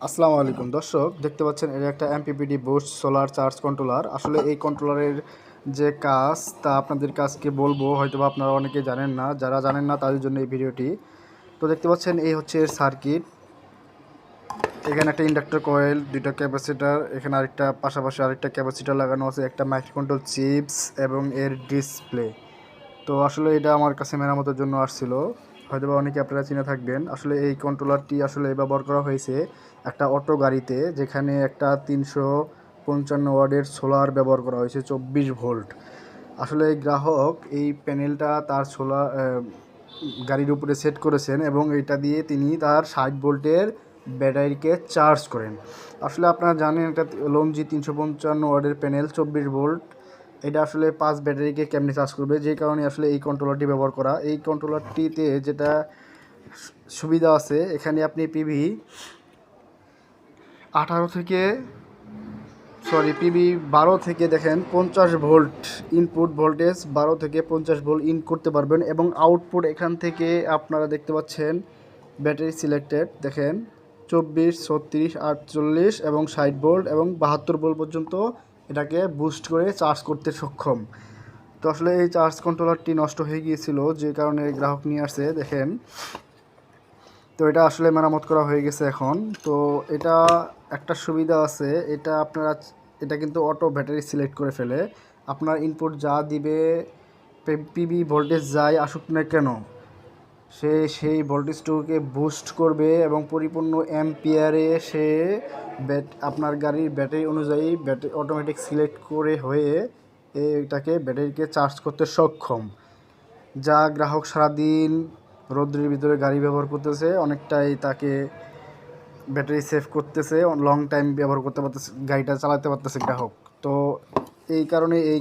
আসসালামু আলাইকুম দর্শক, দেখতে পাচ্ছেন এটা একটা MPPT boost solar charge controller. আসলে এই কন্ট্রোলারের যে কাজ তা আপনাদের কাছকে বলবো, হয়তোবা আপনারা অনেকে জানেন না। যারা জানেন না তাদের জন্য এই ভিডিওটি। তো দেখতে পাচ্ছেন এই হচ্ছে এর সার্কিট। এখানে একটা ইন্ডাক্টর কয়েল, দুইটা ক্যাপাসিটার, এখানে আরেকটা পাশাপাশি আরেকটা ক্যাপাসিটার লাগানো আছে, একটা মাইক্রো কন্ট্রোল চিপস এবং এর ডিসপ্লে। তো আসলে এটা আমার কাছে মেরামতের জন্য আসছিল, হয়তোবা অনেকে আপনারা চিনে থাকবেন। আসলে এই কন্ট্রোলারটি আসলে ব্যবহার করা হয়েছে একটা অটো গাড়িতে, যেখানে একটা 355 ওয়াটের সোলার ব্যবহার করা হয়েছে 24 ভোল্ট। আসলে গ্রাহক এই প্যানেলটা তার সোলার গাড়ির উপরে সেট করেছেন এবং এটা দিয়ে তিনি তার 60 ভোল্টের ব্যাটারিকে চার্জ করেন। আসলে আপনারা জানেন এটা লংজি 355 ওয়াটের প্যানেল 24 ভোল্ট, এটা আসলে 5 ব্যাটারিকে কেমনে চার্জ করবে, যে কারণে আসলে এই কন্ট্রোলারটি ব্যবহার করা। এই কন্ট্রোলারটিতে যেটা সুবিধা আছে, এখানে আপনি পিভি 18 থেকে পিভি 12 থেকে দেখেন 50 ভোল্ট ইনপুট ভোল্টেজ, 12 থেকে 50 ভোল্ট ইন করতে পারবেন। এবং আউটপুট এখান থেকে আপনারা দেখতে পাচ্ছেন ব্যাটারি সিলেক্টেড, দেখেন 24, 36, 48 এবং 60 ভোল্ট এবং 72 ভোল্ট পর্যন্ত এটাকে বুস্ট করে চার্জ করতে সক্ষম। তো আসলে এই চার্জ কন্ট্রোলারটি নষ্ট হয়ে গিয়েছিল, যে কারণে গ্রাহক নিয়ে আসছে, দেখেন। তো এটা আসলে মেরামত করা হয়ে গেছে এখন। তো এটা একটা সুবিধা আছে, এটা কিন্তু অটো ব্যাটারি সিলেক্ট করে ফেলে। আপনার ইনপুট যা দিবে, পিবি ভোল্টেজ যাই আসুক না কেন, সেই ভোল্টেজটুকুকে বুস্ট করবে এবং পরিপূর্ণ অ্যাম্পিয়ারে সে আপনার গাড়ির ব্যাটারি অনুযায়ী অটোমেটিক সিলেক্ট করে হয়ে এটাকে ব্যাটারিকে চার্জ করতে সক্ষম। যা গ্রাহক সারাদিন রোদ্রের ভিতরে গাড়ি ব্যবহার করতেছে, অনেকটাই তাকে ব্যাটারি সেভ করতেছে, লং টাইম ব্যবহার করতে পারতেছে, গাড়িটা চালাতে পারতেছে গ্রাহক। তো এই কারণে এই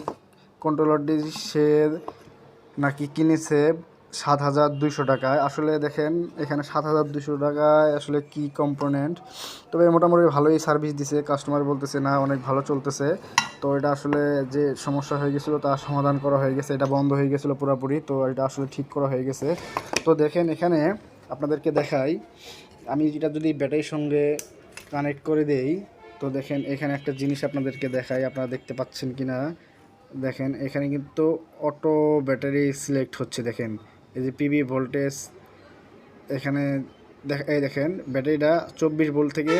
কন্ট্রোলারটি সে নাকি কিনেছে 7,200 টাকায়। আসলে দেখেন এখানে 7,200 টাকায় আসলে কি কম্পোনেন্ট, তবে মোটামুটি ভালোই সার্ভিস দিছে, কাস্টমার বলতেছে না অনেক ভালো চলতেছে। তো এটা আসলে যে সমস্যা হয়ে গেছিলো তা সমাধান করা হয়ে গেছে, এটা বন্ধ হয়ে গেছিলো পুরোপুরি, তো এটা আসলে ঠিক করা হয়ে গেছে। তো দেখেন এখানে আপনাদেরকে দেখাই, আমি যেটা যদি ব্যাটারির সঙ্গে কানেক্ট করে দেই, তো দেখেন এখানে একটা জিনিস আপনাদেরকে দেখাই, আপনারা দেখতে পাচ্ছেন কি না। দেখেন এখানে কিন্তু অটো ব্যাটারি সিলেক্ট হচ্ছে, দেখেন এই যে পিবি ভোল্টেজ এখানে এই দেখেন ব্যাটারিটা 24 ভোল্ট থেকে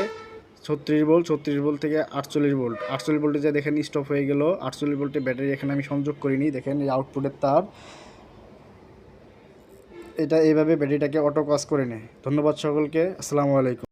36 ভোল্ট, 36 ভোল্ট থেকে 48 ভোল্ট, 48 ভোল্টে যে দেখেন স্টপ হয়ে গেল। 48 ভোল্টের ব্যাটারি এখানে আমি সংযোগ করিনি, দেখেন এই আউটপুটের তার, এটা এইভাবে ব্যাটারিটাকে অটো কাজ করে নেয়। ধন্যবাদ সকলকে, আসসালামু আলাইকুম।